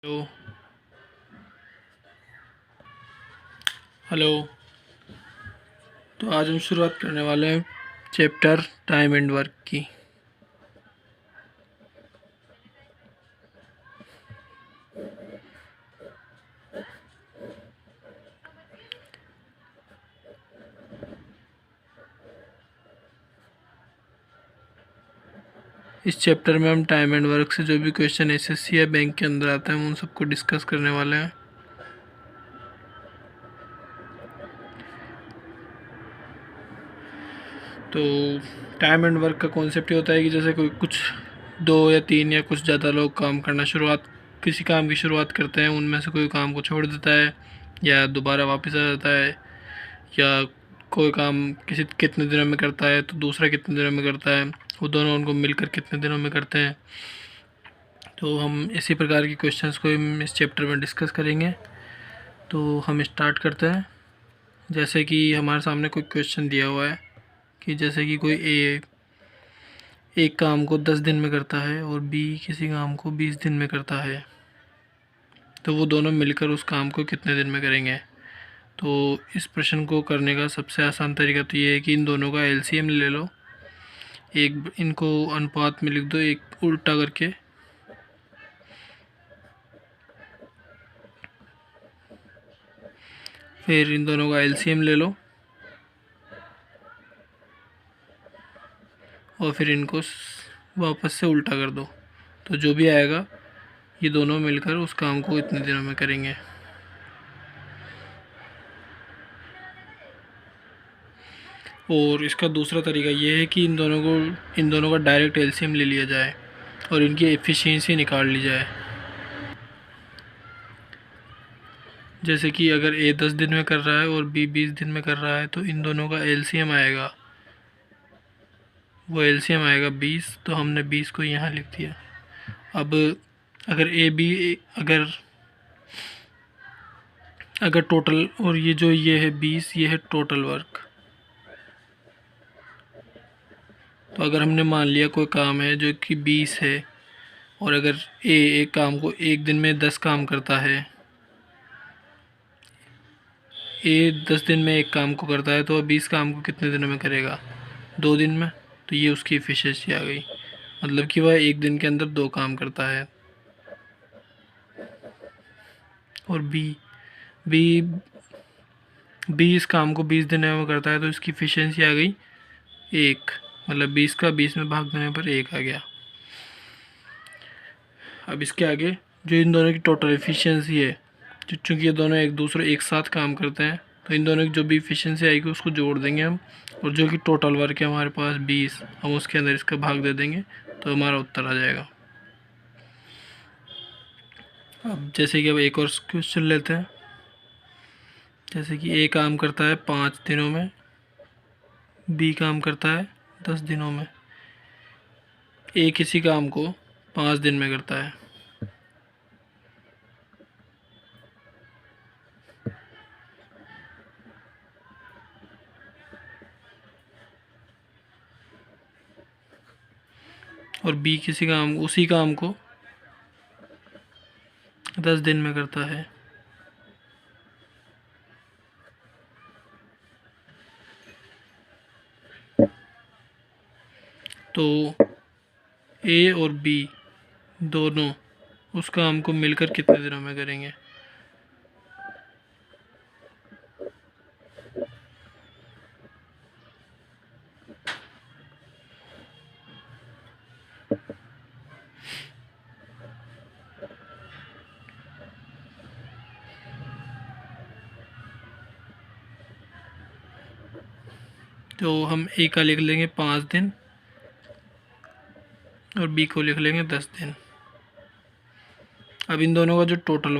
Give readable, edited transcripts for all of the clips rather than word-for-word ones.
Hello. Hello. तो आज हम शुरुआत करने वाले हैं चैप्टर टाइम एंड वर्क की। इस चैप्टर में हम टाइम एंड वर्क से जो भी क्वेश्चन एसएससी या बैंक के अंदर आते हैं उन सबको डिस्कस करने वाले हैं। तो टाइम एंड वर्क का कॉन्सेप्ट ये होता है कि जैसे कोई कुछ 2 या 3 या कुछ ज़्यादा लोग काम करना किसी काम की शुरुआत करते हैं, उनमें से कोई काम को छोड़ देता है या दोबारा वापस आ जाता है, या कोई काम कितने दिनों में करता है तो दूसरा कितने दिनों में करता है, वो दोनों उनको मिलकर कितने दिनों में करते हैं। तो हम इसी प्रकार के क्वेश्चंस को हम इस चैप्टर में डिस्कस करेंगे। तो हम स्टार्ट करते हैं। जैसे कि हमारे सामने कोई क्वेश्चन दिया हुआ है कि जैसे कि कोई एक काम को 10 दिन में करता है और बी किसी काम को 20 दिन में करता है, तो वो दोनों मिलकर उस काम को कितने दिन में करेंगे। तो इस प्रश्न को करने का सबसे आसान तरीका तो ये है कि इन दोनों का एलसीएम ले लो, एक इनको अनुपात में लिख दो, एक उल्टा करके, फिर इन दोनों का एलसीएम ले लो और फिर इनको वापस से उल्टा कर दो। तो जो भी आएगा ये दोनों मिलकर उस काम को इतने दिनों में करेंगे। और इसका दूसरा तरीका ये है कि इन दोनों का डायरेक्ट एलसीएम ले लिया जाए और इनकी एफिशिएंसी निकाल ली जाए। जैसे कि अगर ए 10 दिन में कर रहा है और बी 20 दिन में कर रहा है तो इन दोनों का एलसीएम आएगा, वो एलसीएम आएगा 20। तो हमने 20 को यहाँ लिख दिया। अब अगर अगर टोटल, और ये है 20, ये है टोटल वर्क। तो अगर हमने मान लिया कोई काम है जो कि 20 है और अगर एक काम को एक दिन में 10 काम करता है, ए 10 दिन में एक काम को करता है तो 20 काम को कितने दिनों में करेगा, 2 दिन में। तो ये उसकी एफिशिएंसी आ गई, मतलब कि वह एक दिन के अंदर 2 काम करता है। और बी बी इस काम को 20 दिनों में करता है तो इसकी एफिशिएंसी आ गई 1, मतलब 20 का 20 में भाग देने पर 1 आ गया। अब इसके आगे जो इन दोनों की टोटल एफिशिएंसी है, चूँकि ये दोनों एक साथ काम करते हैं तो इन दोनों की जो भी एफिशिएंसी आएगी उसको जोड़ देंगे हम, और जो कि टोटल वर्क है हमारे पास 20, हम उसके अंदर इसका भाग दे देंगे तो हमारा उत्तर आ जाएगा। अब जैसे कि अब एक और क्वेश्चन लेते हैं। जैसे कि ए काम करता है 5 दिनों में, बी काम करता है 10 दिनों में। ए किसी काम को 5 दिन में करता है, और बी उसी काम को 10 दिन में करता है। तो ए और बी दोनों उस काम को मिलकर कितने दिनों में करेंगे। तो हम ए का लिख लेंगे 5 दिन और बी को लिख लेंगे 10 दिन। अब इन दोनों का जो टोटल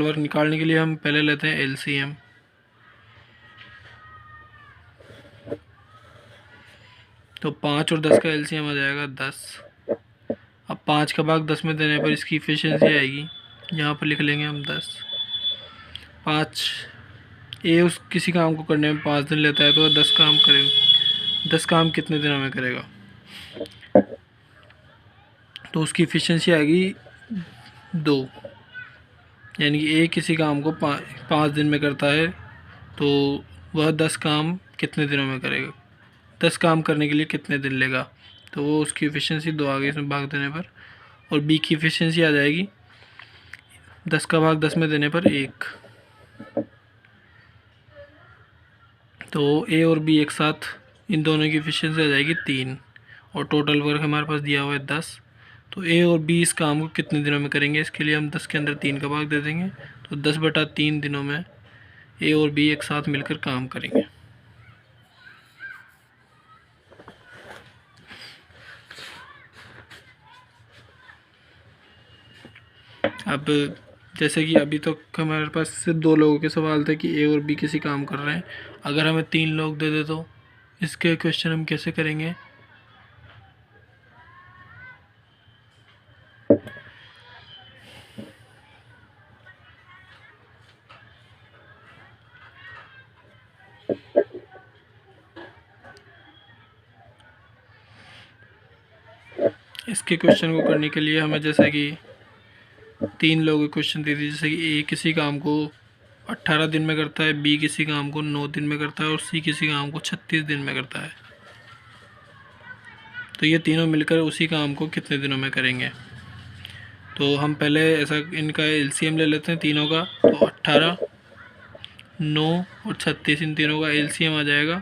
वर्क निकालने के लिए हम पहले लेते हैं एलसीएम। तो 5 और 10 का एलसीएम आ जाएगा 10। अब 5 का भाग 10 में देने पर इसकी इफिशियंसी आएगी, यहाँ पर लिख लेंगे हम 10। 5 ए उस किसी काम को करने में 5 दिन लेता है तो 10 काम कितने दिनों में करेगा। तो उसकी इफिशियंसी आएगी 2। यानी कि ए किसी काम को 5 दिन में करता है, तो वह 10 काम कितने दिनों में करेगा, 10 काम करने के लिए कितने दिन लेगा। तो वो उसकी एफिशिएंसी 2 आ गई इसमें भाग देने पर, और बी की एफिशिएंसी आ जाएगी 10 का भाग 10 में देने पर 1। तो ए और बी एक साथ इन दोनों की एफिशिएंसी आ जाएगी 3, और टोटल वर्क हमारे पास दिया हुआ है 10। तो ए और बी इस काम को कितने दिनों में करेंगे, इसके लिए हम 10 के अंदर 3 का भाग दे देंगे। तो 10/3 दिनों में ए और बी एक साथ मिलकर काम करेंगे। अब जैसे कि अभी तो हमारे पास सिर्फ 2 लोगों के सवाल थे कि ए और बी किसी काम कर रहे हैं। अगर हमें 3 लोग दे दे तो इसके क्वेश्चन हम कैसे करेंगे। इसके क्वेश्चन को करने के लिए हमें जैसे कि 3 लोगों के क्वेश्चन दे दिए, जैसे कि ए किसी काम को 18 दिन में करता है, बी किसी काम को 9 दिन में करता है, और सी किसी काम को 36 दिन में करता है। तो ये तीनों मिलकर उसी काम को कितने दिनों में करेंगे। तो हम पहले ऐसा इनका एलसीएम ले लेते हैं तीनों का। तो 18, 9 और 36, इन तीनों का एलसीएम आ जाएगा,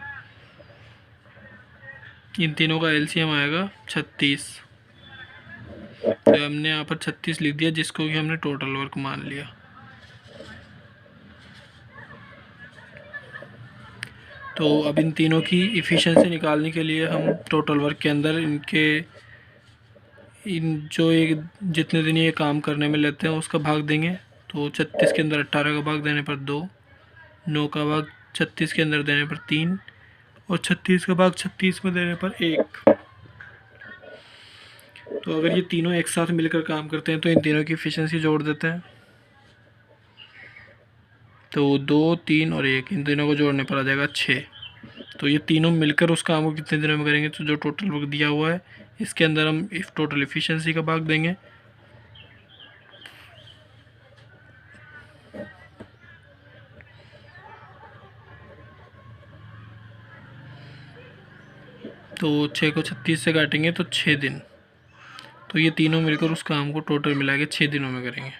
इन तीनों का एलसीएम आएगा 36। तो हमने यहाँ पर 36 लिख दिया, जिसको कि हमने टोटल वर्क मान लिया। तो अब इन तीनों की इफ़िशिएंसी निकालने के लिए हम टोटल वर्क के अंदर इन जो एक जितने दिन ये काम करने में लेते हैं उसका भाग देंगे। तो 36 के अंदर 18 का भाग देने पर 2, 9 का भाग 36 के अंदर देने पर 3, और 36 का भाग 36 में देने पर 1। तो अगर ये तीनों एक साथ मिलकर काम करते हैं तो इन तीनों की एफिशिएंसी जोड़ देते हैं। तो 2, 3 और 1, इन तीनों को जोड़ने पर आ जाएगा 6। तो ये तीनों मिलकर उस काम को कितने दिनों में करेंगे। तो जो टोटल वर्क दिया हुआ है इसके अंदर हम इफ टोटल एफिशिएंसी का भाग देंगे। तो 6 को 36 से काटेंगे तो 6 दिन। तो ये तीनों मिलकर उस काम को टोटल मिला के 6 दिनों में करेंगे।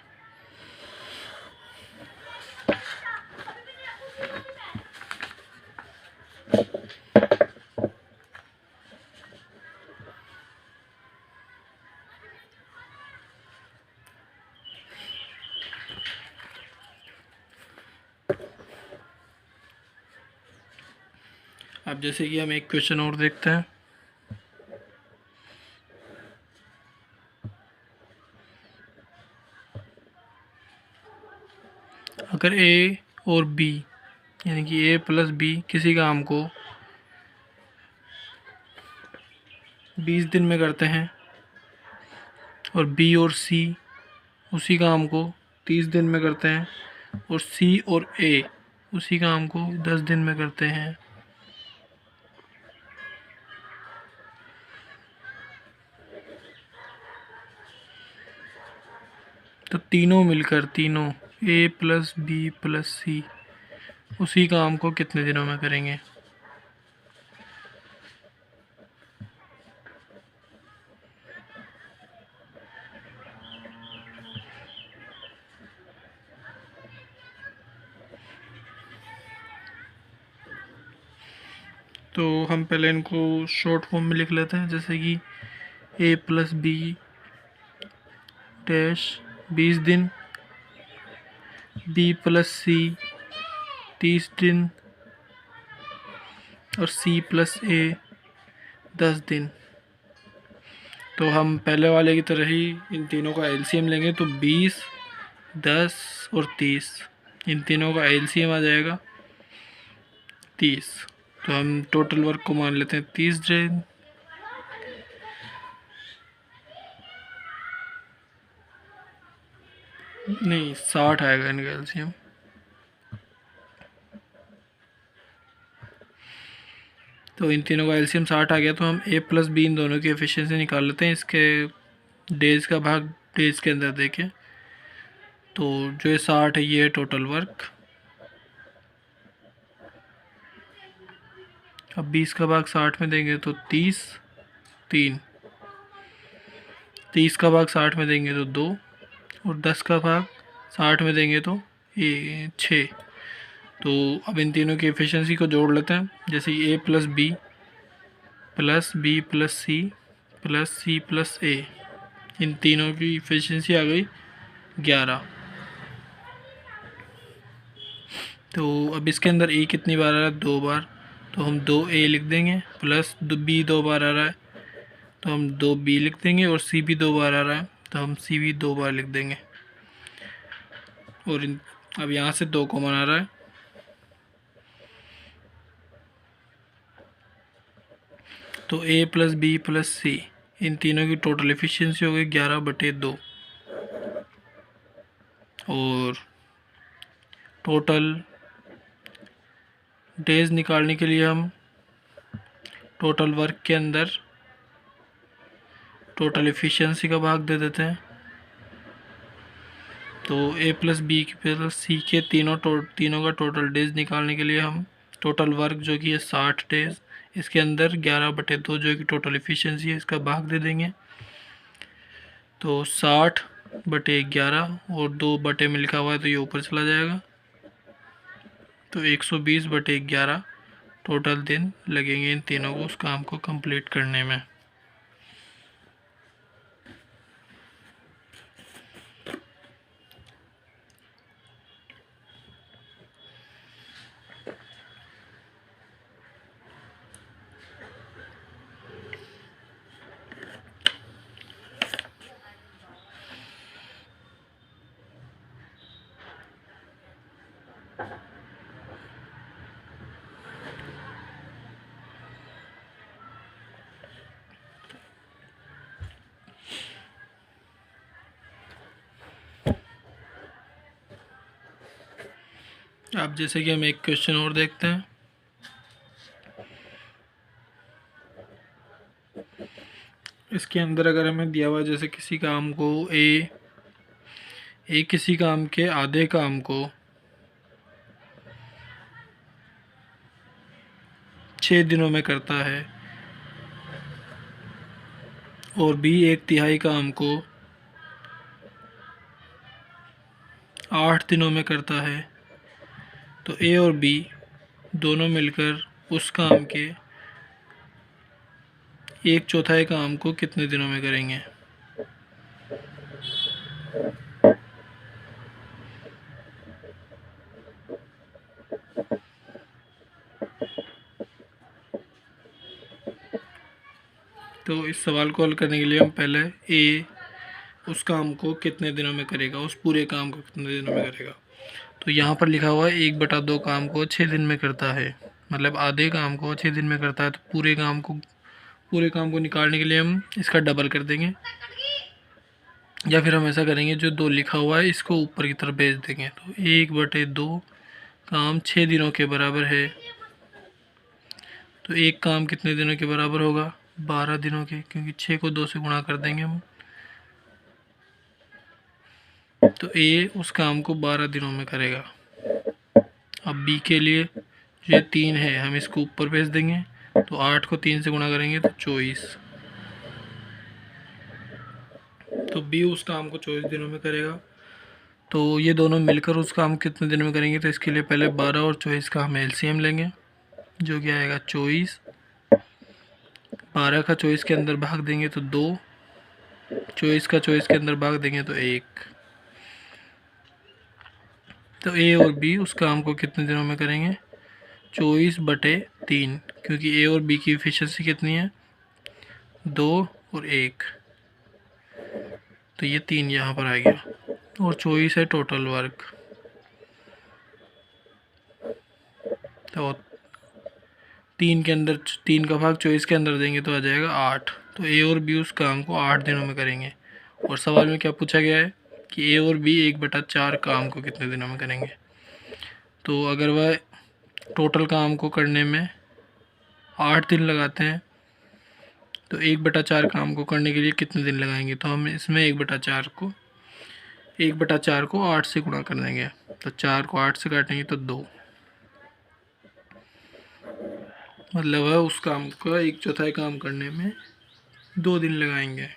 अब जैसे कि हम एक क्वेश्चन और देखते हैं। अगर ए और बी यानी कि ए प्लस बी किसी काम को 20 दिन में करते हैं, और बी और सी उसी काम को 30 दिन में करते हैं, और सी और ए उसी काम को 10 दिन में करते हैं, तो तीनों मिलकर ए प्लस बी प्लस सी उसी काम को कितने दिनों में करेंगे। तो हम पहले इनको शॉर्ट फॉर्म में लिख लेते हैं, जैसे कि ए प्लस बी डैश 20 दिन, बी प्लस सी 30 दिन, और सी प्लस ए 10 दिन। तो हम पहले वाले की तरह ही इन तीनों का एलसीएम लेंगे। तो 20, 10 और 30, इन तीनों का एलसीएम आ जाएगा 30। तो हम टोटल वर्क को मान लेते हैं 30 दिन। नहीं, 60 आएगा इनका एलसीएम। तो इन तीनों का एलसीएम 60 आ गया। तो हम ए प्लस बी इन दोनों की एफिशिएंसी निकाल लेते हैं, इसके डेज का भाग डेज के अंदर देके। तो जो ये 60 है ये है टोटल वर्क। अब 20 का भाग 60 में देंगे तो 30, 3, 30 का भाग 60 में देंगे तो 2, और 10 का भाग 60 में देंगे तो 6। तो अब इन तीनों की एफिशिएंसी को जोड़ लेते हैं। जैसे a plus B plus B plus C plus C plus A, इन तीनों की एफिशिएंसी आ गई 11। तो अब इसके अंदर ए कितनी बार आ रहा है, 2 बार, तो हम 2a लिख देंगे, प्लस बी 2 बार आ रहा है तो हम 2b लिख देंगे, और सी भी 2 बार आ रहा है तो हम सी भी 2 बार लिख देंगे। और अब यहाँ से 2 कॉमन आ रहा है, तो a प्लस बी प्लस सी, इन तीनों की टोटल एफिशिएंसी हो गई 11/2। और टोटल डेज निकालने के लिए हम टोटल वर्क के अंदर टोटल एफिशिएंसी का भाग दे देते हैं। तो a प्लस बी प्लस सी के तीनों का टोटल डेज निकालने के लिए हम टोटल वर्क जो कि है 60 डेज, इसके अंदर 11/2 जो कि टोटल एफिशिएंसी है इसका भाग दे देंगे। तो 60/11, और 2 बटे में लिखा हुआ है तो ये ऊपर चला जाएगा, तो 120/11 टोटल दिन लगेंगे इन तीनों को उस काम को कंप्लीट करने में। अब जैसे कि हम एक क्वेश्चन और देखते हैं। इसके अंदर अगर हमें दिया हुआ जैसे किसी काम को किसी काम के आधे काम को 6 दिनों में करता है, और बी 1/3 काम को 8 दिनों में करता है, तो ए और बी दोनों मिलकर उस काम के 1/4 काम को कितने दिनों में करेंगे। तो इस सवाल को हल करने के लिए हम पहले ए उस काम को कितने दिनों में करेगा, उस पूरे काम को कितने दिनों में करेगा। तो यहाँ पर लिखा हुआ है 1/2 काम को 6 दिन में करता है, मतलब आधे काम को 6 दिन में करता है। तो पूरे काम को निकालने के लिए हम इसका डबल कर देंगे, या फिर हम ऐसा करेंगे जो 2 लिखा हुआ है इसको ऊपर की तरफ भेज देंगे। तो 1/2 काम 6 दिनों के बराबर है, तो एक काम कितने दिनों के बराबर होगा, 12 दिनों के, क्योंकि 6 को 2 से गुणा कर देंगे हम। तो ए उस काम को 12 दिनों में करेगा। अब बी के लिए जो 3 है हम इसको ऊपर भेज देंगे, तो 8 को 3 से गुणा करेंगे तो 24। तो बी उस काम को 24 दिनों में करेगा। तो ये दोनों मिलकर उस काम को कितने दिनों में करेंगे, तो इसके लिए पहले 12 और 24 का हम एलसीएम लेंगे, जो कि आएगा 24। 12 का 24 के अंदर भाग देंगे तो 2, 24 का 24 के अंदर भाग देंगे तो 1। तो ए और बी उस काम को कितने दिनों में करेंगे, 24/3, क्योंकि ए और बी की एफिशिएंसी कितनी है, 2 और 1, तो ये 3 यहाँ पर आ गया, और 24 है टोटल वर्क। तो 3 के अंदर 3 का भाग 24 के अंदर देंगे तो आ जाएगा 8। तो ए और बी उस काम को 8 दिनों में करेंगे। और सवाल में क्या पूछा गया है कि ए और बी 1/4 काम को कितने दिनों में करेंगे। तो अगर वह टोटल काम को करने में 8 दिन लगाते हैं, तो 1/4 काम को करने के लिए कितने दिन लगाएंगे। तो हम इसमें 1/4 को 1/4 को 8 से गुणा कर देंगे, तो 4 को 8 से काटेंगे तो 2, मतलब है उस काम का 1/4 काम करने में 2 दिन लगाएंगे।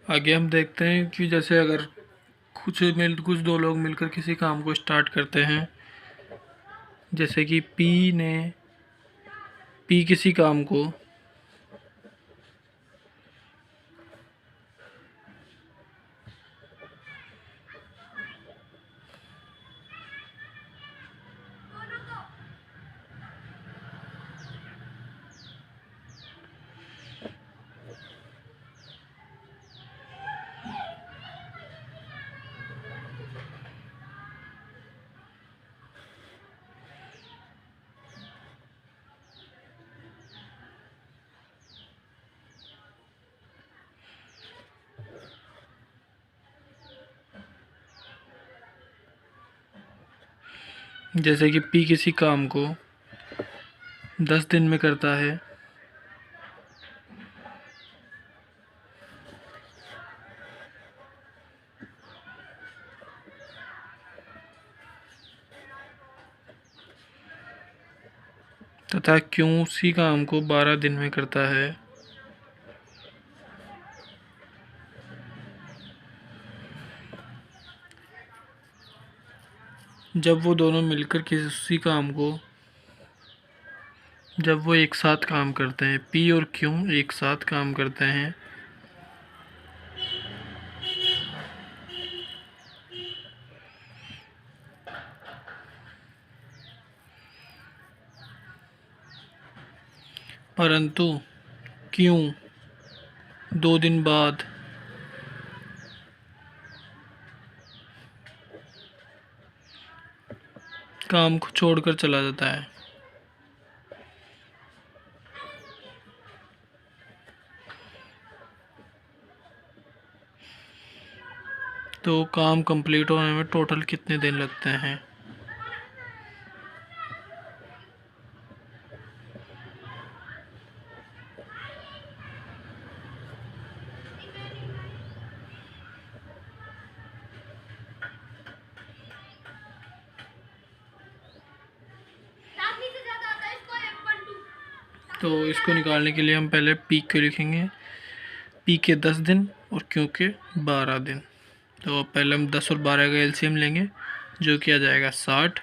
आगे हम देखते हैं कि जैसे अगर कुछ दो लोग मिलकर किसी काम को स्टार्ट करते हैं, जैसे कि पी किसी काम को जैसे कि पी किसी काम को 10 दिन में करता है, तथा क्यू उसी काम को 12 दिन में करता है, जब वो दोनों मिलकर किसी काम को, जब वो एक साथ काम करते हैं, पी और क्यू एक साथ काम करते हैं, परंतु क्यू 2 दिन बाद काम को छोड़कर चला जाता है, तो काम कंप्लीट होने में टोटल कितने दिन लगते हैं। तो इसको निकालने के लिए हम पहले पी क्यू लिखेंगे, पी के 10 दिन और क्यू के 12 दिन। तो पहले हम 10 और 12 का एलसीएम लेंगे, जो कि आ जाएगा 60।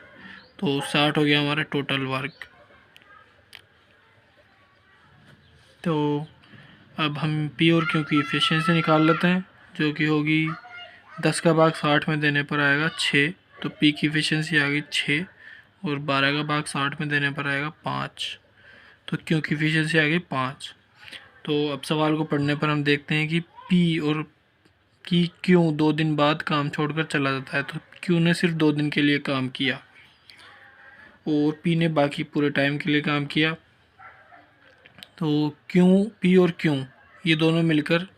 तो 60 हो गया हमारा टोटल वर्क। तो अब हम पी और क्यू की एफिशिएंसी निकाल लेते हैं, जो कि होगी 10 का भाग 60 में देने पर आएगा 6। तो पी की एफिशिएंसी आ गई 6 और 12 का भाग 60 में देने पर आएगा 5। तो क्यू की एफिशिएंसी आ गई 5। तो अब सवाल को पढ़ने पर हम देखते हैं कि पी और कि क्यों 2 दिन बाद काम छोड़कर चला जाता है। तो क्यू ने सिर्फ 2 दिन के लिए काम किया और पी ने बाकी पूरे टाइम के लिए काम किया। तो क्यों पी और क्यों ये दोनों मिलकर,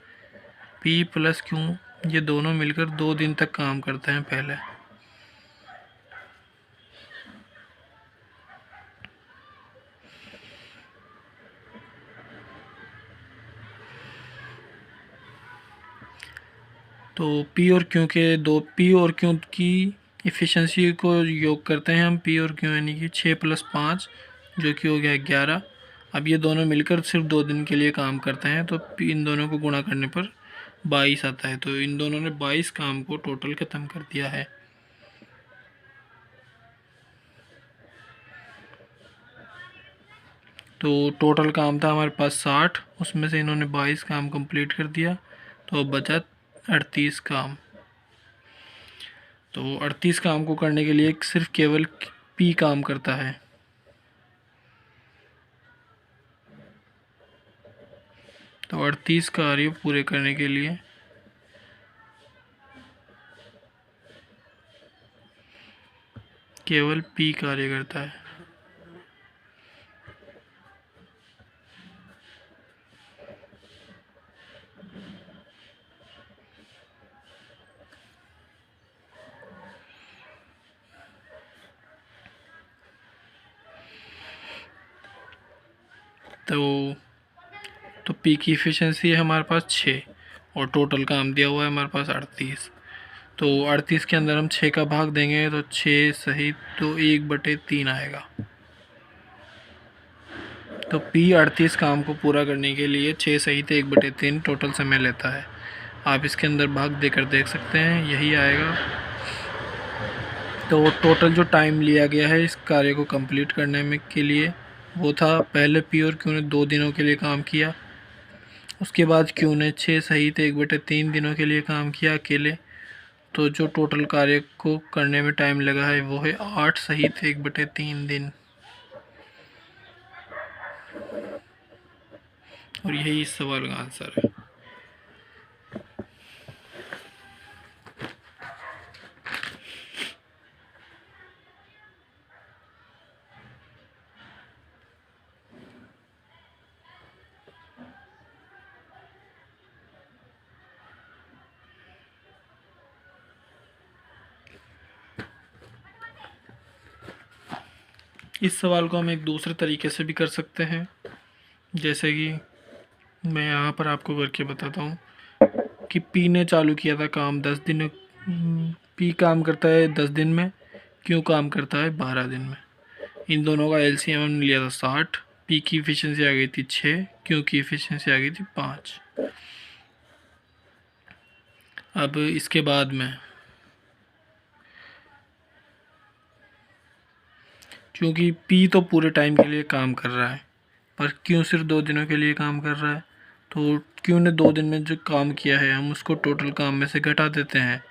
पी प्लस क्यों ये दोनों मिलकर 2 दिन तक काम करते हैं पहले। तो पी और क्यू की एफिशिएंसी को योग करते हैं हम, पी और क्यू यानी कि 6 + 5 जो कि हो गया 11। अब ये दोनों मिलकर सिर्फ 2 दिन के लिए काम करते हैं, तो इन दोनों को गुणा करने पर 22 आता है। तो इन दोनों ने 22 काम को टोटल ख़त्म कर दिया है। तो टोटल काम था हमारे पास 60, उसमें से इन्होंने 22 काम कंप्लीट कर दिया, तो अब बचा 38 काम। तो 38 काम को करने के लिए सिर्फ केवल पी काम करता है। तो 38 कार्य पूरे करने के लिए केवल P कार्य करता है। तो P की इफ़िशेंसी है हमारे पास 6 और टोटल काम दिया हुआ है हमारे पास 38। तो 38 के अंदर हम 6 का भाग देंगे तो 6 सहित तो 1/3 आएगा। तो P 38 काम को पूरा करने के लिए 6 सहित 1/3 टोटल समय लेता है। आप इसके अंदर भाग देकर देख सकते हैं, यही आएगा। तो टोटल जो टाइम लिया गया है इस कार्य को कंप्लीट करने में के लिए वो था, पहले P और Q ने 2 दिनों के लिए काम किया, उसके बाद Q ने 6 सहित 1/3 दिनों के लिए काम किया अकेले। तो जो टोटल कार्य को करने में टाइम लगा है वो है 8 सहित 1/3 दिन। और यही इस सवाल का आंसर है। इस सवाल को हम एक दूसरे तरीके से भी कर सकते हैं, जैसे कि मैं यहाँ पर आपको करके बताता हूँ कि P ने चालू किया था काम 10 दिन। P काम करता है 10 दिन में, Q काम करता है 12 दिन में। इन दोनों का LCM हमने लिया था 60। P की इफ़िशेंसी आ गई थी 6, Q की इफ़िशेंसी आ गई थी 5। अब इसके बाद में क्योंकि P तो पूरे टाइम के लिए काम कर रहा है पर Q सिर्फ 2 दिनों के लिए काम कर रहा है, तो Q ने 2 दिन में जो काम किया है हम उसको टोटल काम में से घटा देते हैं।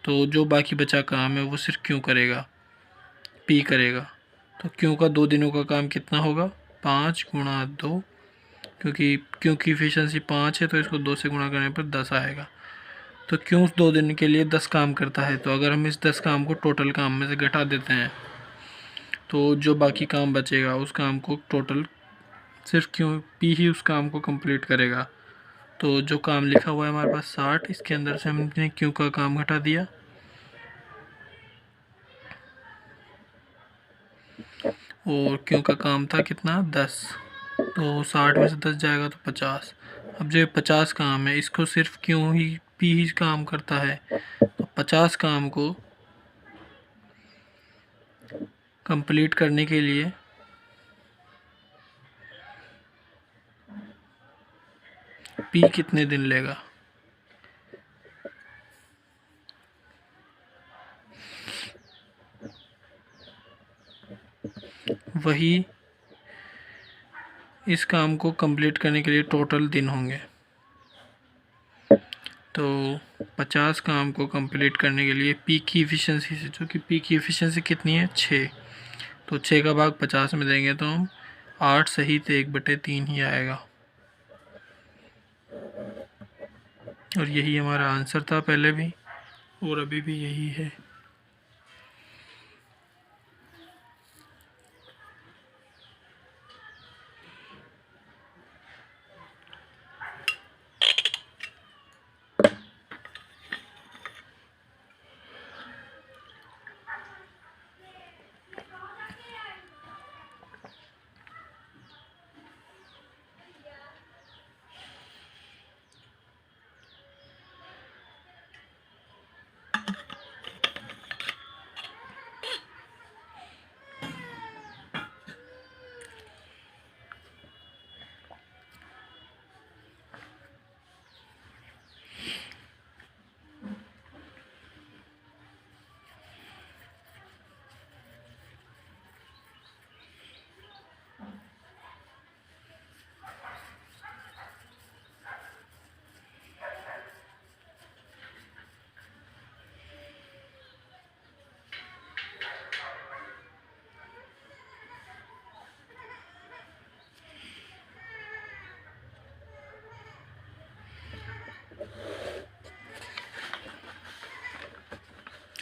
तो जो बाकी बचा काम है वो सिर्फ Q करेगा, P करेगा। तो Q का 2 दिनों का काम कितना होगा, 5 गुणा 2, क्योंकि Q की इफ़िशेंसी 5 है तो इसको 2 से गुणा करने पर 10 आएगा। तो Q 2 दिन के लिए 10 काम करता है, तो अगर हम इस 10 काम को टोटल काम में से घटा देते हैं तो जो बाकी काम बचेगा उस काम को टोटल सिर्फ P ही उस काम को कंप्लीट करेगा। तो जो काम लिखा हुआ है हमारे पास 60, इसके अंदर से हमने Q का काम घटा दिया और Q का काम था कितना, 10। तो 60 में से 10 जाएगा तो 50। अब जो 50 काम है इसको सिर्फ P ही काम करता है, तो 50 काम को कंप्लीट करने के लिए P कितने दिन लेगा। वही इस काम को कंप्लीट करने के लिए टोटल दिन होंगे। तो 50 काम को कंप्लीट करने के लिए P की इफ़िशेंसी से, जो कि P की इफ़िशेंसी कितनी है 6, तो 6 का भाग 50 में देंगे तो हम 8 सहित 1/3 ही आएगा। और यही हमारा आंसर था पहले भी और अभी भी यही है।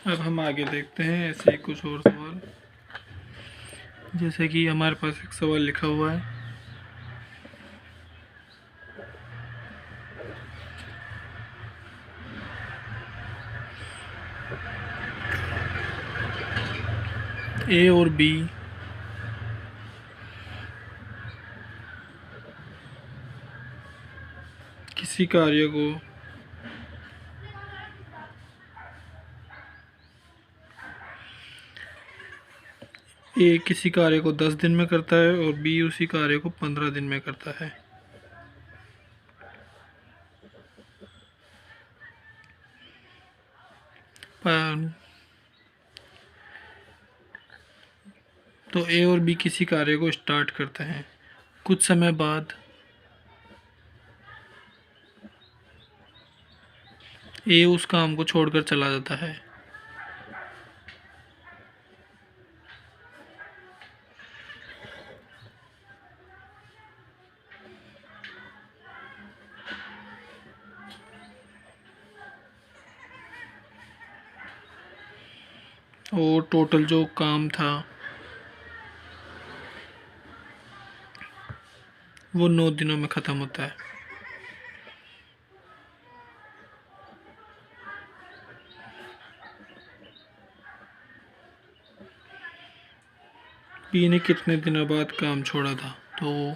अब हम आगे देखते हैं ऐसे ही कुछ और सवाल। जैसे कि हमारे पास एक सवाल लिखा हुआ है, ए और बी किसी कार्य को ए किसी कार्य को 10 दिन में करता है और बी उसी कार्य को 15 दिन में करता है। तो ए और बी किसी कार्य को स्टार्ट करते हैं। कुछ समय बाद ए उस काम को छोड़कर चला जाता है। और टोटल जो काम था वो 9 दिनों में ख़त्म होता है। बी ने कितने दिनों बाद काम छोड़ा था? तो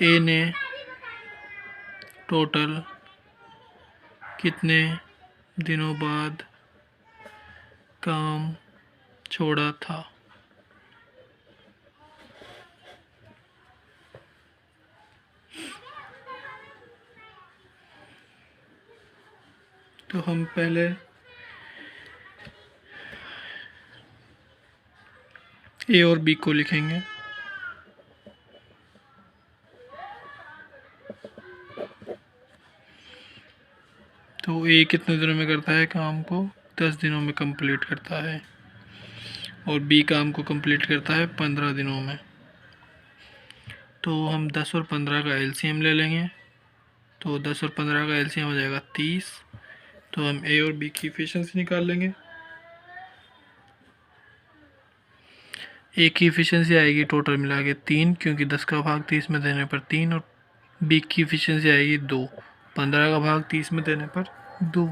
ए ने टोटल कितने दिनों बाद काम छोड़ा था? तो हम पहले ए और बी को लिखेंगे। तो ए कितने दिनों में करता है काम को? 10 दिनों में कंप्लीट करता है। और बी काम को कंप्लीट करता है 15 दिनों में। तो हम 10 और 15 का एलसीएम ले लेंगे। तो 10 और 15 का एलसीएम हो जाएगा 30। तो हम ए और बी की एफिशिएंसी निकाल लेंगे। ए की एफिशिएंसी आएगी टोटल मिला के 3, क्योंकि 10 का भाग 30 में देने पर 3। और बी की एफिशिएंसी आएगी 2, 15 का भाग 30 में देने पर 2।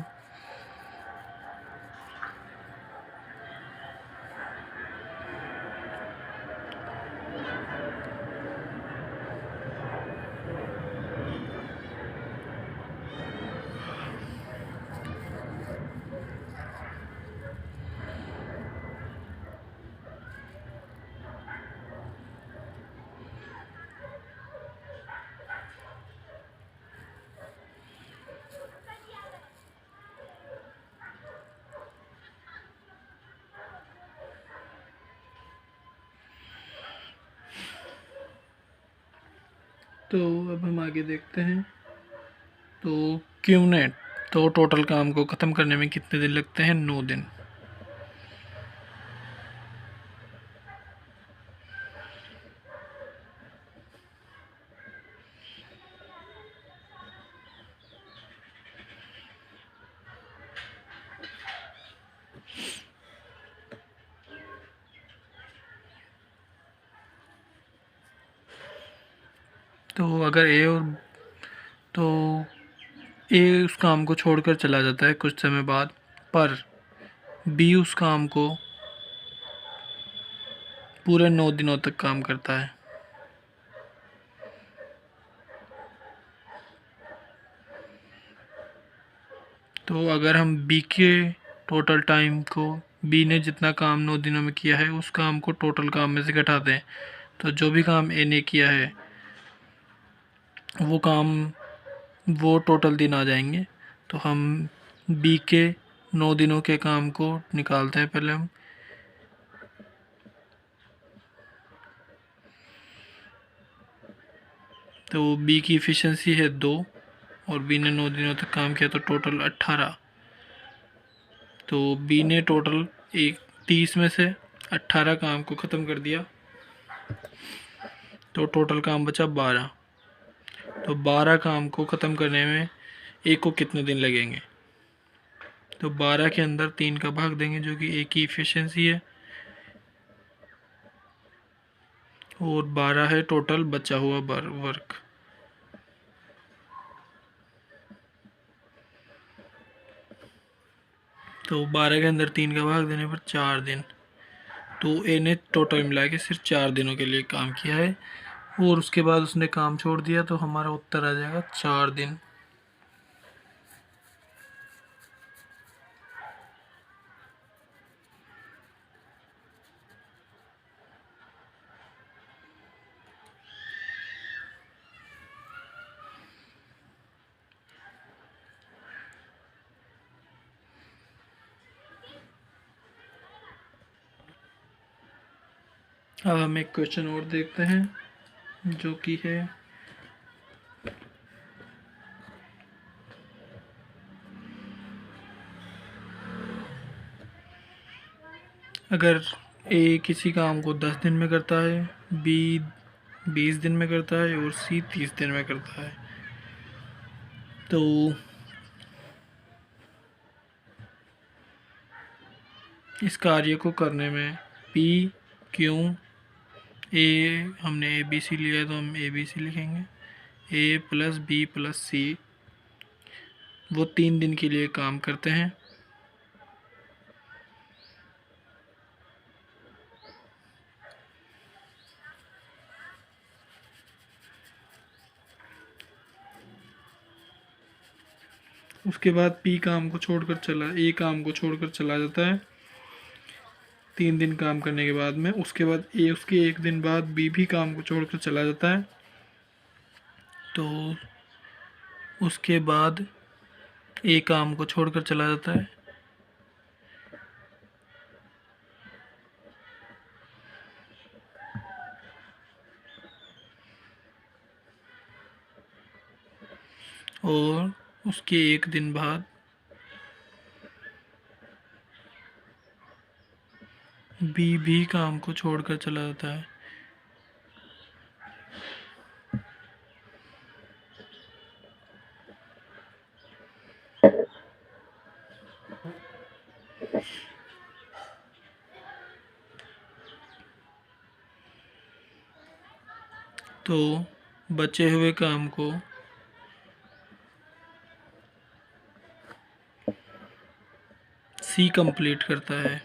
तो अब हम आगे देखते हैं। तो क्यू ने तो टोटल काम को ख़त्म करने में कितने दिन लगते हैं? 9 दिन। तो अगर तो ए उस काम को छोड़कर चला जाता है कुछ समय बाद, पर बी उस काम को पूरे 9 दिनों तक काम करता है। तो अगर हम बी के टोटल टाइम को, बी ने जितना काम 9 दिनों में किया है उस काम को टोटल काम में से घटा दें, तो जो भी काम ए ने किया है वो टोटल दिन आ जाएंगे। तो हम बी के 9 दिनों के काम को निकालते हैं पहले हम। तो बी की एफिशिएंसी है 2 और बी ने 9 दिनों तक काम किया, तो टोटल 18। तो बी ने टोटल 30 में से 18 काम को ख़त्म कर दिया, तो टोटल काम बचा 12। तो 12 काम को ख़त्म करने में ए को कितने दिन लगेंगे? तो 12 के अंदर 3 का भाग देंगे जो कि ए की इफ़िशेंसी है, और 12 है टोटल बचा हुआ वर्क। तो 12 के अंदर 3 का भाग देने पर 4 दिन। तो ए ने टोटल मिला के सिर्फ 4 दिनों के लिए काम किया है, और उसके बाद उसने काम छोड़ दिया, तो हमारा उत्तर आ जाएगा 4 दिन। अब हम एक क्वेश्चन और देखते हैं जो कि है अगर ए किसी काम को 10 दिन में करता है, बी 20 दिन में करता है और सी 30 दिन में करता है, तो इस कार्य को करने में पी क्यू ए, हमने ए बी सी लिया है तो हम ए बी सी लिखेंगे, ए प्लस बी प्लस सी, वो 3 दिन के लिए काम करते हैं। उसके बाद पी काम को छोड़कर चला जाता है 3 दिन काम करने के बाद में। उसके बाद ए, उसके 1 दिन बाद बी भी काम को छोड़कर चला जाता है, तो उसके बाद ए काम को छोड़कर चला जाता है, और उसके 1 दिन बाद बी भी काम को छोड़कर चला जाता है। तो बचे हुए काम को सी कंप्लीट करता है।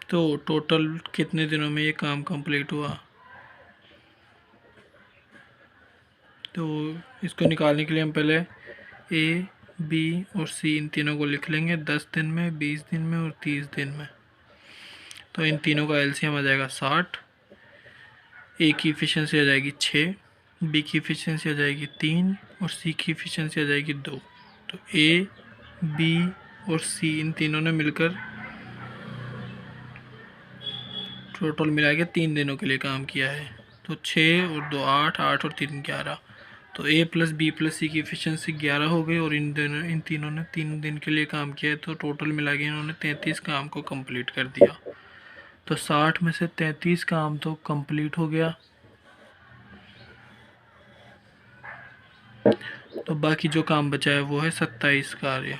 तो टोटल कितने दिनों में ये काम कंप्लीट हुआ, तो इसको निकालने के लिए हम पहले ए बी और सी इन तीनों को लिख लेंगे 10 दिन में, 20 दिन में और 30 दिन में। तो इन तीनों का एलसीएम आ जाएगा 60, ए की इफ़िशेंसी आ जाएगी 6, बी की इफ़िशेंसी आ जाएगी 3 और सी की इफ़िशेंसी आ जाएगी 2। तो ए बी और सी इन तीनों ने मिलकर टोटल मिला के 3 दिनों के लिए काम किया है। तो 6 और 2 8, 8 और 3 11। तो ए प्लस बी प्लस सी की इफ़िशेंसी 11 हो गई, और इन तीनों ने 3 दिन के लिए काम किया है, तो टोटल मिला के इन्होंने 33 काम को कंप्लीट कर दिया। तो 60 में से 33 काम तो कंप्लीट हो गया, तो बाकी जो काम बचा है वो है 27 कार्य।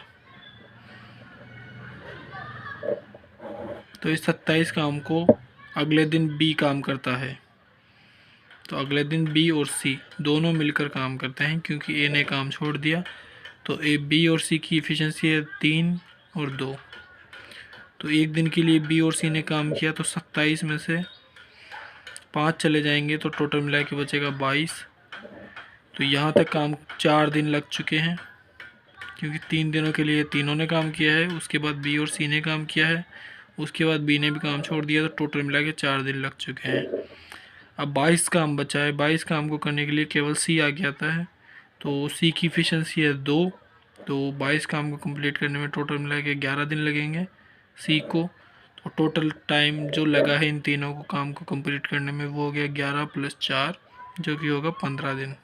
तो इस 27 काम को अगले दिन बी काम करता है, तो अगले दिन बी और सी दोनों मिलकर काम करते हैं क्योंकि ए ने काम छोड़ दिया। तो ए बी और सी की इफ़िशेंसी है 3 और 2। तो 1 दिन के लिए बी और सी ने काम किया, तो 27 में से 5 चले जाएंगे तो टोटल मिला के बचेगा 22। तो यहाँ तक काम 4 दिन लग चुके हैं क्योंकि 3 दिनों के लिए तीनों ने काम किया है, उसके बाद बी और सी ने काम किया है, उसके बाद बी ने भी काम छोड़ दिया, तो टोटल मिला के 4 दिन लग चुके हैं। अब 22 काम बचा है। 22 काम को करने के लिए केवल सी आगे आता है, तो सी की इफ़िशेंसी है 2। तो 22 काम को कंप्लीट करने में टोटल मिला के 11 दिन लगेंगे सी को। तो टोटल टाइम जो लगा है इन तीनों को काम को कंप्लीट करने में वो हो गया 11 + 4 जो कि होगा 15 दिन।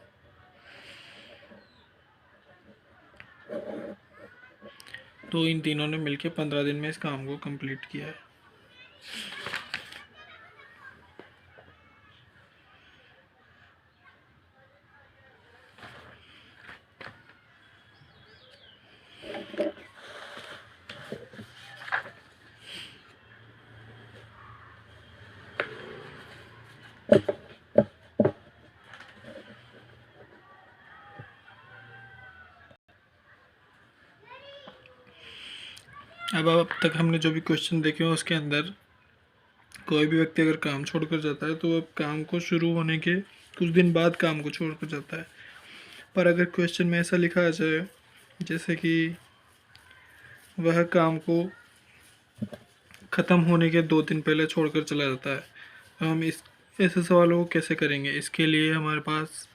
तो इन तीनों ने मिलकर 15 दिन में इस काम को कंप्लीट किया है। अब तक हमने जो भी क्वेश्चन देखे हैं उसके अंदर कोई भी व्यक्ति अगर काम छोड़कर जाता है तो वह काम को शुरू होने के कुछ दिन बाद काम को छोड़कर जाता है। पर अगर क्वेश्चन में ऐसा लिखा जाए जैसे कि वह काम को ख़त्म होने के 2 दिन पहले छोड़कर चला जाता है, तो हम इस ऐसे सवालों को कैसे करेंगे? इसके लिए हमारे पास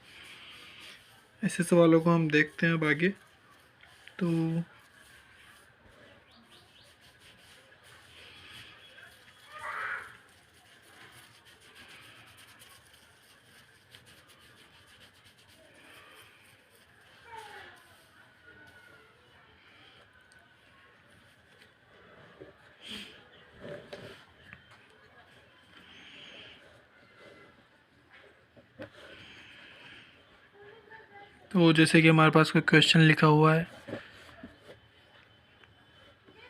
ऐसे सवालों को हम देखते हैं अब आगे। तो जैसे कि हमारे पास कोई क्वेश्चन लिखा हुआ है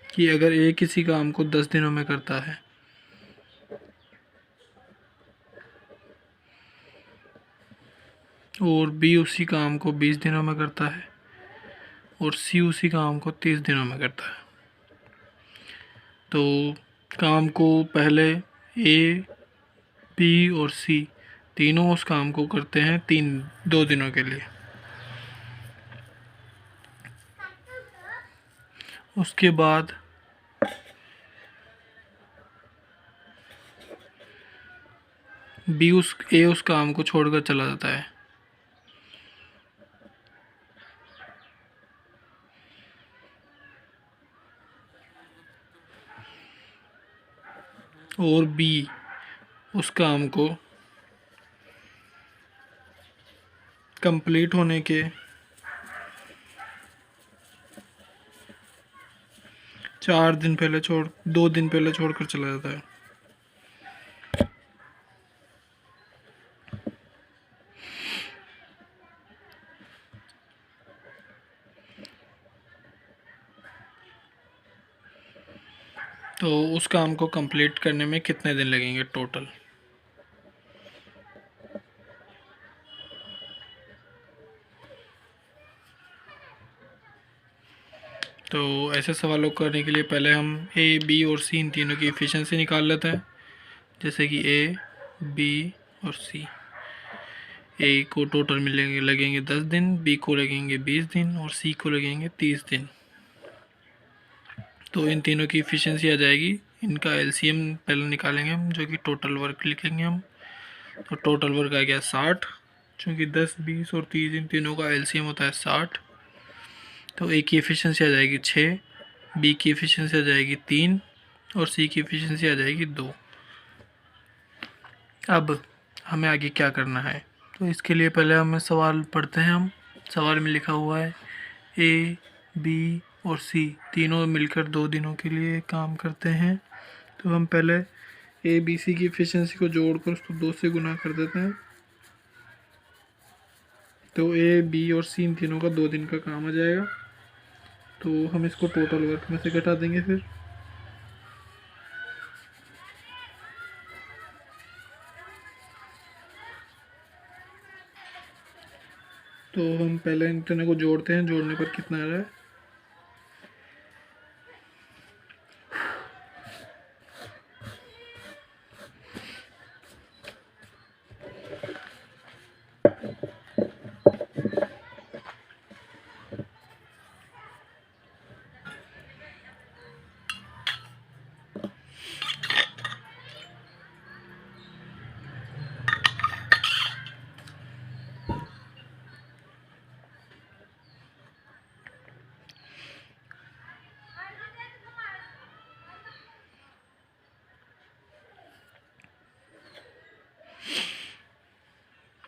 कि अगर ए किसी काम को 10 दिनों में करता है और बी उसी काम को 20 दिनों में करता है और सी उसी काम को 30 दिनों में करता है, तो काम को पहले ए, बी और सी तीनों उस काम को करते हैं 2 दिनों के लिए। उसके बाद ए उस काम को छोड़कर चला जाता है और बी उस काम को कंप्लीट होने के 2 दिन पहले छोड़कर चला जाता है। तो उस काम को कंप्लीट करने में कितने दिन लगेंगे टोटल? तो ऐसे सवालों को करने के लिए पहले हम ए, बी और सी इन तीनों की एफिशिएंसी निकाल लेते हैं। जैसे कि ए, बी और सी, ए को टोटल मिलेंगे लगेंगे 10 दिन, बी को लगेंगे 20 दिन और सी को लगेंगे 30 दिन। तो इन तीनों की एफिशिएंसी आ जाएगी। इनका एलसीएम पहले निकालेंगे हम, जो कि टोटल वर्क लिखेंगे हम। तो टोटल वर्क आ गया 60, चूँकि 10, 20 और 30 इन तीनों का एलसीएम होता है 60। तो ए की एफिशिएंसी आ जाएगी 6, बी की एफिशिएंसी आ जाएगी 3 और सी की एफिशिएंसी आ जाएगी 2। अब हमें आगे क्या करना है? तो इसके लिए पहले हमें सवाल पढ़ते हैं हम। सवाल में लिखा हुआ है ए, बी और सी तीनों मिलकर 2 दिनों के लिए काम करते हैं। तो हम पहले ए, बी, सी की एफिशिएंसी को जोड़कर उसको 2 से गुना कर देते हैं। तो ए, बी और सी इन तीनों का 2 दिन का काम आ जाएगा। तो हम इसको टोटल वर्क में से घटा देंगे फिर। तो हम पहले इन तीनों को जोड़ते हैं, जोड़ने पर कितना आ रहा है?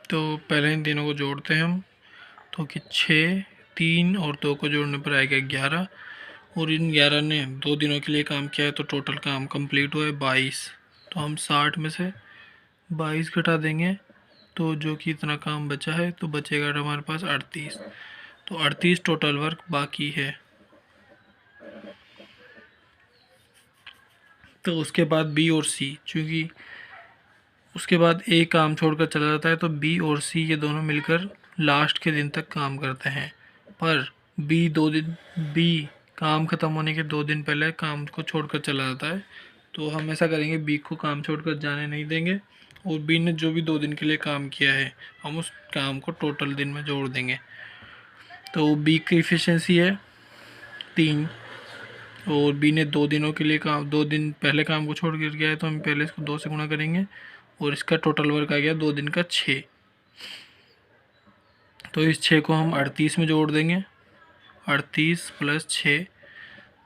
तो पहले इन तीनों को जोड़ते हैं हम, तो कि 6, 3 और 2 को जोड़ने पर आएगा 11 और इन 11 ने 2 दिनों के लिए काम किया है, तो टोटल काम कंप्लीट हुआ है 22। तो हम 60 में से 22 घटा देंगे, तो जो कि इतना काम बचा है तो बचेगा हमारे पास 38। तो 38 टोटल वर्क बाकी है। तो उसके बाद बी और सी, चूँकि उसके बाद ए काम छोड़कर चला जाता है तो बी और सी ये दोनों मिलकर लास्ट के दिन तक काम करते हैं। पर बी काम ख़त्म होने के 2 दिन पहले काम को छोड़कर चला जाता है। तो हम ऐसा करेंगे, बी को काम छोड़कर जाने नहीं देंगे और बी ने जो भी 2 दिन के लिए काम किया है हम उस काम को टोटल दिन में जोड़ देंगे। तो बी की एफिशिएंसी है 3 और बी ने 2 दिनों के लिए काम 2 दिन पहले काम को छोड़ कर गया है तो हम पहले इसको 2 से गुणा करेंगे और इसका टोटल वर्क आ गया 2 दिन का 6। तो इस 6 को हम 38 में जोड़ देंगे, 38 + 6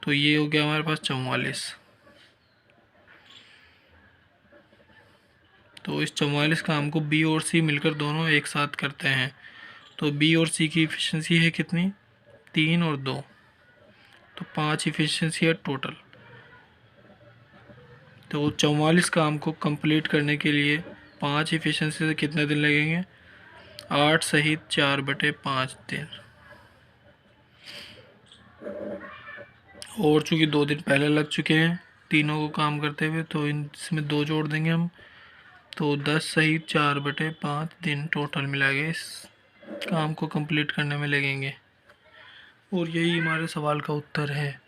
तो ये हो गया हमारे पास 44। तो इस 44 काम को बी और सी मिलकर दोनों एक साथ करते हैं। तो बी और सी की एफिशिएंसी है कितनी, 3 और 2, तो 5 एफिशिएंसी है टोटल। तो 44 काम को कंप्लीट करने के लिए 5 एफिशिएंसी से कितने दिन लगेंगे, 8 सहित 4/5 दिन। और चूँकि 2 दिन पहले लग चुके हैं तीनों को काम करते हुए तो इसमें 2 जोड़ देंगे हम, तो 10 सहित 4/5 दिन टोटल मिला के इस काम को कंप्लीट करने में लगेंगे। और यही हमारे सवाल का उत्तर है।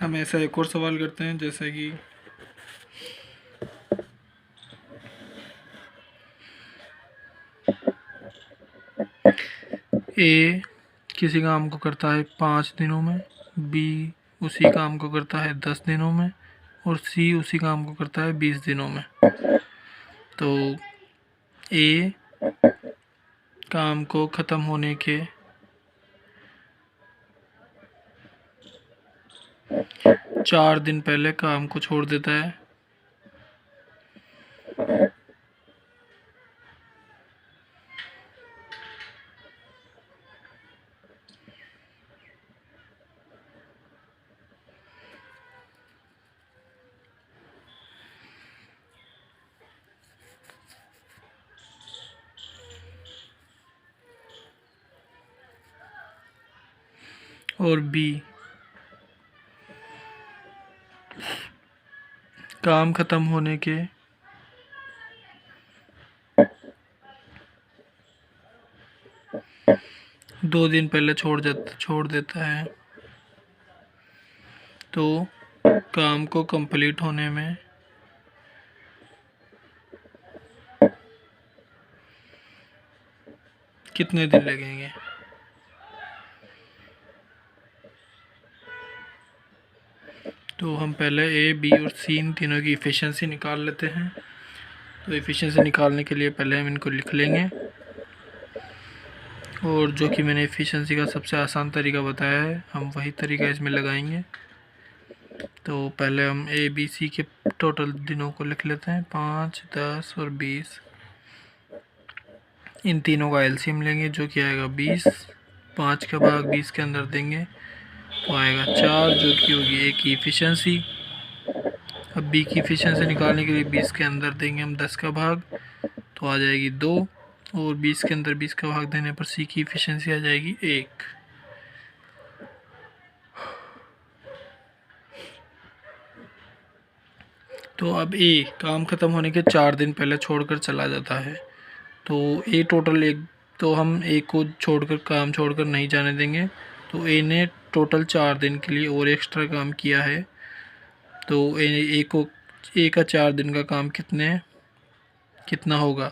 हम ऐसा एक और सवाल करते हैं, जैसे कि ए किसी काम को करता है 5 दिनों में, बी उसी काम को करता है 10 दिनों में और सी उसी काम को करता है 20 दिनों में। तो ए काम को ख़त्म होने के 4 दिन पहले काम को छोड़ देता है। और बी काम ख़त्म होने के 2 दिन पहले छोड़ देता है। तो काम को कंप्लीट होने में कितने दिन लगेंगे। तो हम पहले ए, बी और सी इन तीनों की एफिशिएंसी निकाल लेते हैं। तो एफिशिएंसी निकालने के लिए पहले हम इनको लिख लेंगे और जो कि मैंने एफिशिएंसी का सबसे आसान तरीका बताया है हम वही तरीका इसमें लगाएंगे। तो पहले हम ए, बी, सी के टोटल दिनों को लिख लेते हैं, 5, 10 और 20। इन तीनों का एलसीएम लेंगे जो कि आएगा 20। 5 का भाग 20 के अंदर देंगे तो आएगा 4, जो कि होगी ए की एफिशिएंसी। अब बी की एफिशिएंसी निकालने के लिए 20 के अंदर देंगे हम 10 का भाग तो आ जाएगी 2 और 20 के अंदर 20 का भाग देने पर सी की एफिशिएंसी आ जाएगी 1। तो अब ए काम ख़त्म होने के 4 दिन पहले छोड़कर चला जाता है। तो ए टोटल 1, तो हम ए को काम छोड़कर नहीं जाने देंगे। तो ए ने टोटल 4 दिन के लिए और एक्स्ट्रा काम किया है। तो ए का 4 दिन का काम कितना होगा।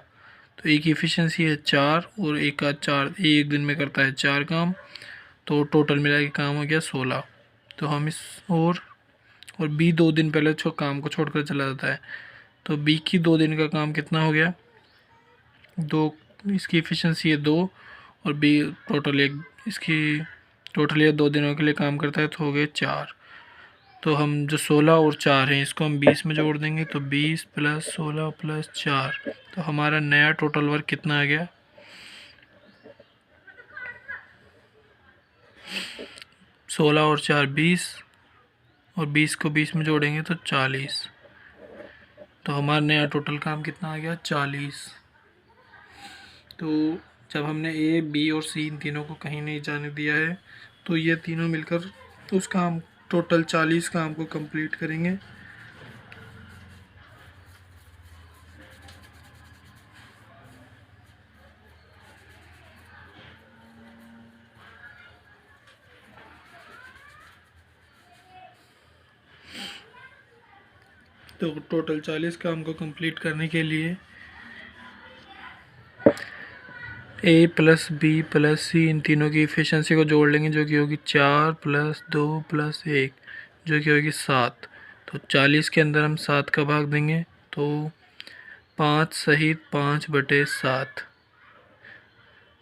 तो ए की एफिशिएंसी है 4 और ए का 4, एक दिन में करता है 4 काम, तो टोटल मिला के काम हो गया 16। तो हम और बी 2 दिन पहले काम को छोड़कर चला जाता है। तो बी की 2 दिन का काम कितना हो गया, 2, इसकी एफिशिएंसी है 2 और बी टोटल 1, इसकी टोटल ये 2 दिनों के लिए काम करता है, तो हो गए 4। तो हम जो 16 और 4 हैं इसको हम 20 में जोड़ देंगे, तो 20 + 16 + 4, तो हमारा नया टोटल वर्क कितना आ गया? 16 और 4 20, और 20 को 20 में जोड़ेंगे तो 40। तो हमारा नया टोटल काम कितना आ गया? 40। तो जब हमने ए, बी और सी इन तीनों को कहीं नहीं जाने दिया है, तो ये तीनों मिलकर उस काम टोटल 40 काम को कंप्लीट करेंगे। तो टोटल 40 काम को कंप्लीट करने के लिए ए प्लस बी प्लस सी इन तीनों की इफ़िशेंसी को जोड़ लेंगे, जो कि होगी 4 + 2 + 1, जो कि होगी 7। तो 40 के अंदर हम 7 का भाग देंगे, तो 5 सहित 5/7।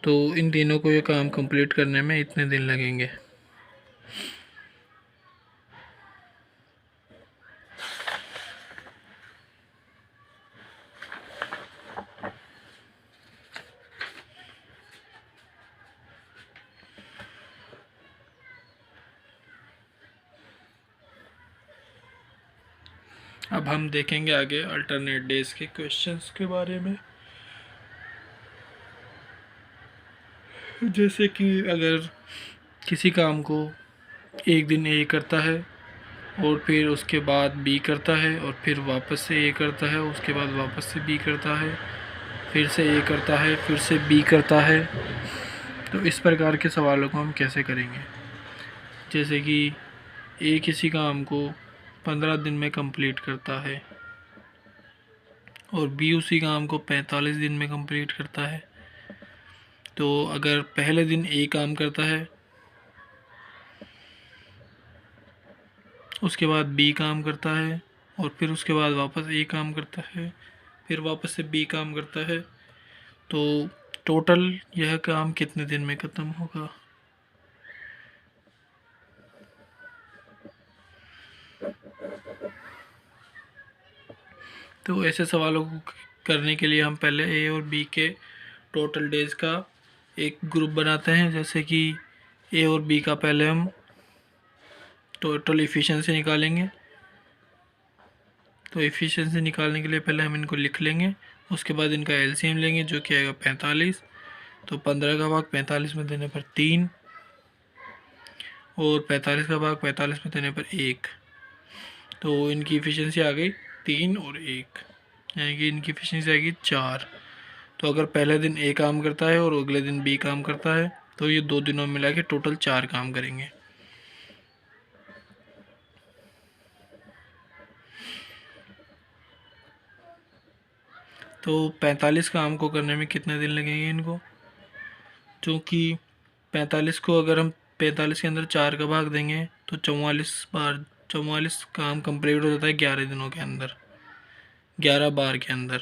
तो इन तीनों को ये काम कंप्लीट करने में इतने दिन लगेंगे। अब हम देखेंगे आगे अल्टरनेट डेज के क्वेश्चंस के बारे में। जैसे कि अगर किसी काम को एक दिन ए करता है और फिर उसके बाद बी करता है और फिर वापस से ए करता है, उसके बाद वापस से बी करता है, फिर से ए करता है, फिर से बी करता है, तो इस प्रकार के सवालों को हम कैसे करेंगे? जैसे कि ए किसी काम को 15 दिन में कंप्लीट करता है और बी उसी काम को 45 दिन में कंप्लीट करता है। तो अगर पहले दिन ए काम करता है, उसके बाद बी काम करता है और फिर उसके बाद वापस ए काम करता है, फिर वापस से बी काम करता है, तो टोटल यह काम कितने दिन में ख़त्म होगा? तो ऐसे सवालों को करने के लिए हम पहले ए और बी के टोटल डेज़ का एक ग्रुप बनाते हैं। जैसे कि ए और बी का पहले हम टोटल इफ़िशेंसी निकालेंगे। तो इफ़िशेंसी निकालने के लिए पहले हम इनको लिख लेंगे, उसके बाद इनका एलसीएम लेंगे जो कि आएगा 45। तो 15 का भाग 45 में देने पर 3 और 45 का भाग 45 में देने पर 1। तो इनकी इफ़िशेंसी आ गई 3 और 1, यानी कि इनकी इफ़िशेंसी आएगी 4। तो अगर पहले दिन ए काम करता है और अगले दिन बी काम करता है, तो ये 2 दिनों में मिला के टोटल 4 काम करेंगे। तो 45 काम को करने में कितने दिन लगेंगे इनको? क्योंकि 45 को अगर हम 45 के अंदर 4 का भाग देंगे तो 44 काम कंप्लीट हो जाता है 11 दिनों के अंदर, 11 बार के अंदर।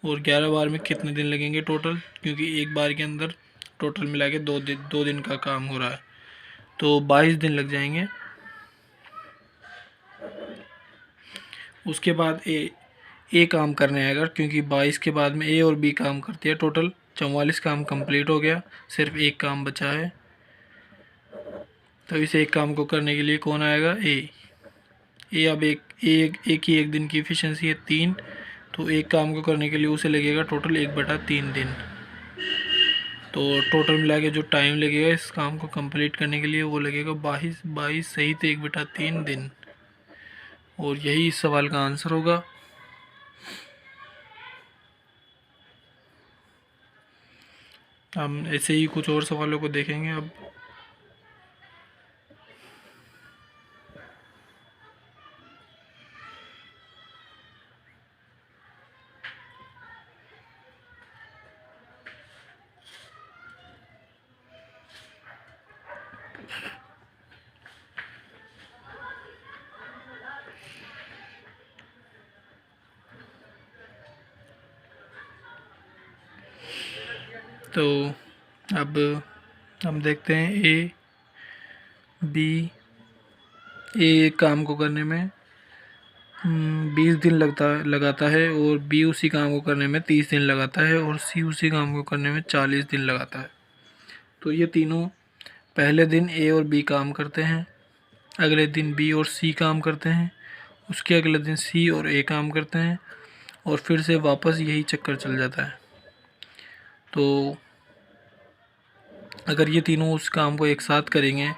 और 11 बार में कितने दिन लगेंगे टोटल? क्योंकि एक बार के अंदर टोटल मिला के 2 दिन का काम हो रहा है, तो 22 दिन लग जाएंगे। उसके बाद ए काम करने आएगा, क्योंकि 22 के बाद में ए और बी काम करती है। टोटल 44 काम कंप्लीट हो गया, सिर्फ एक काम बचा है। तो इस एक काम को करने के लिए कौन आएगा? ए अब एक दिन की एफिशिएंसी है 3, तो एक काम को करने के लिए उसे लगेगा टोटल 1/3 दिन। तो टोटल मिला के जो टाइम लगेगा इस काम को कंप्लीट करने के लिए वो लगेगा 22 सहित 1/3 दिन। और यही इस सवाल का आंसर होगा। हम ऐसे ही कुछ और सवालों को देखेंगे अब। तो अब हम देखते हैं बी एक काम को करने में 20 दिन लगाता है, और बी उसी काम को करने में 30 दिन लगाता है, और सी उसी काम को करने में 40 दिन लगाता है। तो ये तीनों पहले दिन ए और बी काम करते हैं, अगले दिन बी और सी काम करते हैं, उसके अगले दिन सी और ए काम करते हैं, और फिर से वापस यही चक्कर चल जाता है। तो अगर ये तीनों उस काम को एक साथ करेंगे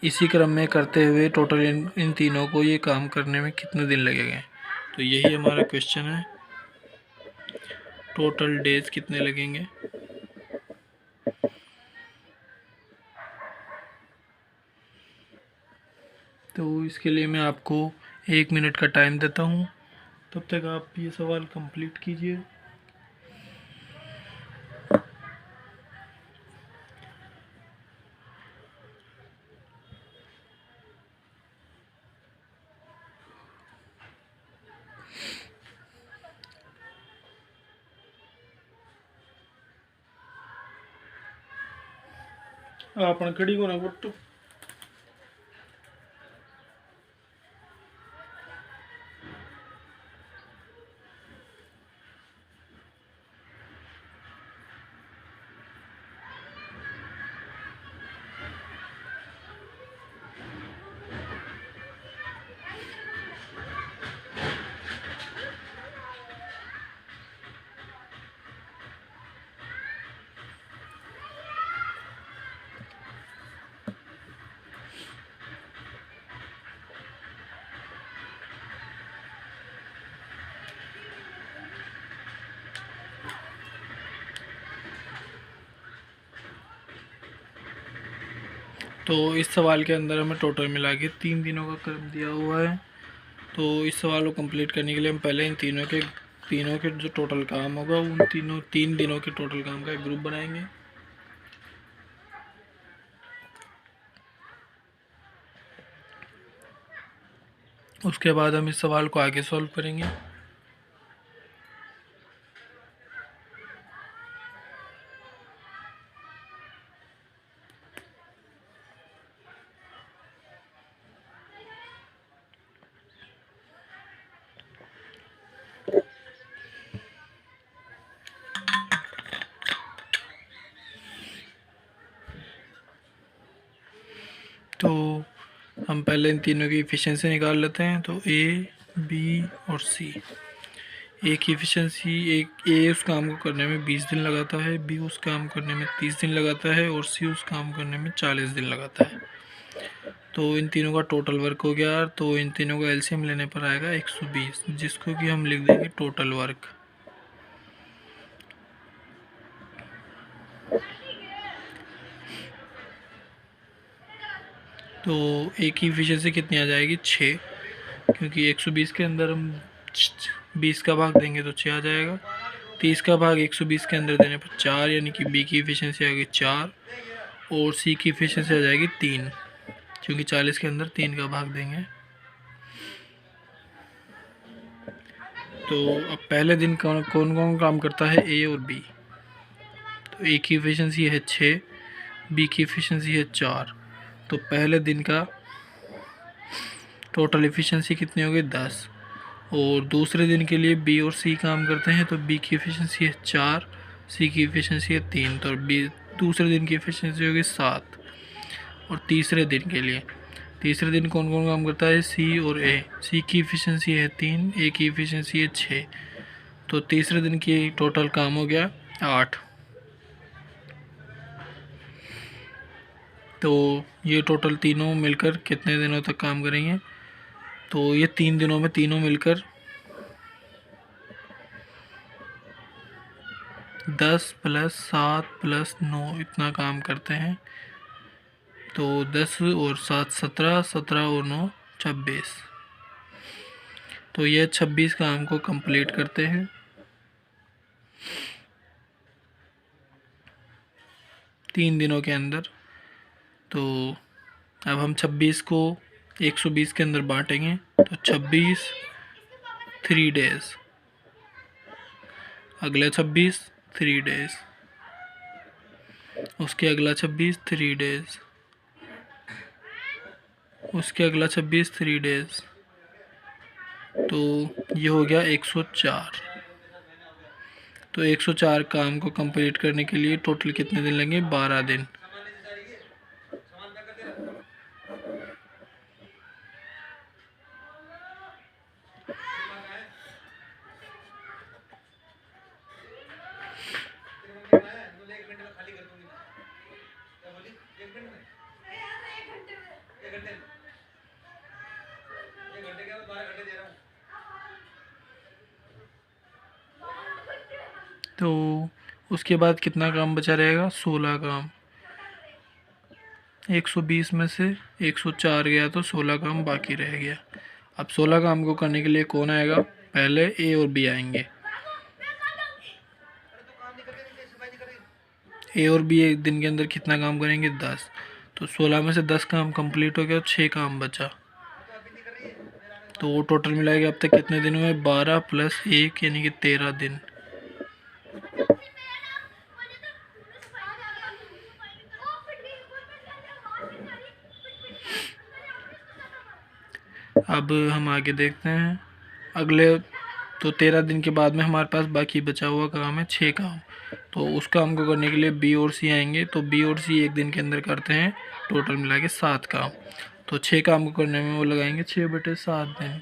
इसी क्रम में करते हुए, टोटल इन तीनों को ये काम करने में कितने दिन लगेंगे। तो यही हमारा क्वेश्चन है, टोटल डेज कितने लगेंगे। तो इसके लिए मैं आपको 1 मिनट का टाइम देता हूँ, तब तक आप ये सवाल कंप्लीट कीजिए। आपण कड़ी को ना गुट्टू तो इस सवाल के अंदर हमें टोटल मिला के 3 दिनों का क्रम दिया हुआ है। तो इस सवाल को कंप्लीट करने के लिए हम पहले इन तीनों के जो टोटल काम होगा उन 3 दिनों के टोटल काम का एक ग्रुप बनाएंगे। उसके बाद हम इस सवाल को आगे सॉल्व करेंगे। तो हम पहले इन तीनों की इफ़िशेंसी निकाल लेते हैं। तो ए, बी और सी, ए की इफ़िशेंसी, एक ए उस काम को करने में 20 दिन लगाता है, बी उस काम करने में 30 दिन लगाता है, और सी उस काम करने में 40 दिन लगाता है। तो इन तीनों का टोटल वर्क हो गया। तो इन तीनों का एलसीएम लेने पर आएगा 120, जिसको कि हम लिख देंगे टोटल वर्क। तो ए की इफ़िशेंसी कितनी आ जाएगी, 6, क्योंकि 120 के अंदर हम 20 का भाग देंगे तो 6 आ जाएगा। 30 का भाग 120 के अंदर देने पर 4, यानी कि बी की इफ़िशेंसी आ गई 4, और सी की इफ़िशेंसी आ जाएगी 3, क्योंकि 40 के अंदर 3 का भाग देंगे। तो अब पहले दिन कौन कौन काम करता है, ए और बी। तो ए की इफ़िशेंसी है 6, बी की इफ़िशेंसी है 4। तो पहले दिन का टोटल इफ़िशेंसी कितनी होगी, 10। और दूसरे दिन के लिए बी और सी काम करते हैं, तो बी की इफ़िशेंसी है 4, सी की इफ़िशेंसी है 3, तो बी दूसरे दिन की इफ़िशेंसी होगी 7। और तीसरे दिन कौन कौन काम करता है, सी और ए। सी की इफ़िशेंसी है 3, ए की इफ़िशेंसी है 6। तो तीसरे दिन की टोटल काम हो गया 8। तो ये टोटल तीनों मिलकर कितने दिनों तक काम करेंगे। तो ये 3 दिनों में तीनों मिलकर 10 + 7 + 9 इतना काम करते हैं। तो 10 और 7 17, 17 और 9 26। तो ये 26 काम को कंप्लीट करते हैं। तीन दिनों के अंदर। तो अब हम 26 को 120 के अंदर बांटेंगे। तो 26 3 डेज, अगला 26 3 डेज, उसके अगला 26 3 डेज, उसके अगला 26 3 डेज, तो ये हो गया 104। तो 104 काम को कंप्लीट करने के लिए टोटल कितने दिन लगेंगे? 12 दिन। तो उसके बाद कितना काम बचा रहेगा? 16 काम। 120 में से 104 गया तो 16 काम बाकी रह गया। अब 16 काम को करने के लिए कौन आएगा? पहले ए और बी आएंगे। ए और बी एक दिन के अंदर कितना काम करेंगे? 10। तो 16 में से 10 काम कंप्लीट हो गया, 6 काम बचा। तो वो टोटल मिला के अब तक कितने दिन हुए? 12 + 1 यानी कि 13 दिन। अब हम आगे देखते हैं अगले। तो 13 दिन के बाद में हमारे पास बाकी बचा हुआ काम है 6 काम। तो उस काम को करने के लिए बी और सी आएंगे। तो बी और सी एक दिन के अंदर करते हैं, टोटल मिला के 7 काम। तो 6 काम को करने में वो लगाएंगे 6/7 दिन।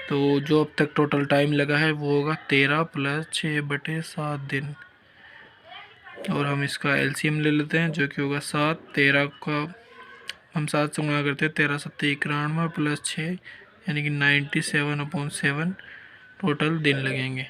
तो जो अब तक टोटल टाइम लगा है वो होगा 13 + 6/7 दिन। और हम इसका एलसीएम ले लेते हैं, जो कि होगा 7। 13 का हम 7 से गुणा करते हैं, 13 7 91 + 6 यानी कि 97/7 टोटल दिन लगेंगे।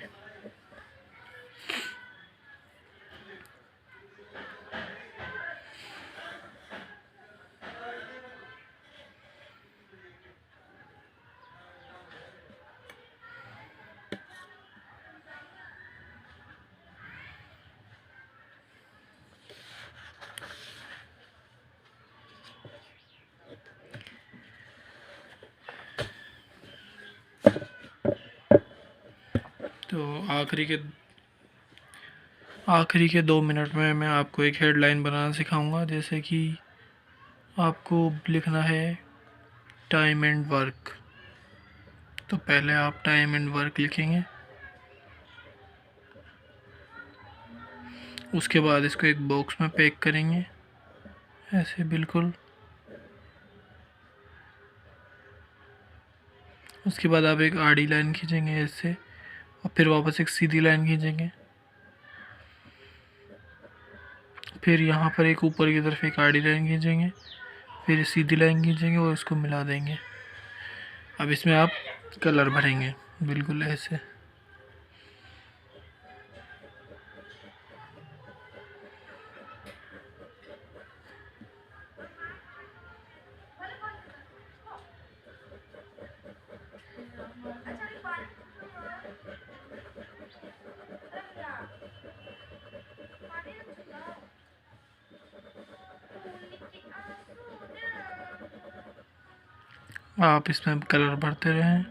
तो आखिरी के 2 मिनट में मैं आपको एक हेडलाइन बनाना सिखाऊंगा। जैसे कि आपको लिखना है टाइम एंड वर्क। तो पहले आप टाइम एंड वर्क लिखेंगे, उसके बाद इसको एक बॉक्स में पैक करेंगे ऐसे बिल्कुल। उसके बाद आप एक आड़ी लाइन खींचेंगे ऐसे, और फिर वापस एक सीधी लाइन खींचेंगे। फिर यहाँ पर एक ऊपर की तरफ एक आड़ी लाइन खींचेंगे, फिर सीधी लाइन खींचेंगे और इसको मिला देंगे। अब इसमें आप कलर भरेंगे बिल्कुल ऐसे। आप इसमें कलर भरते रहें।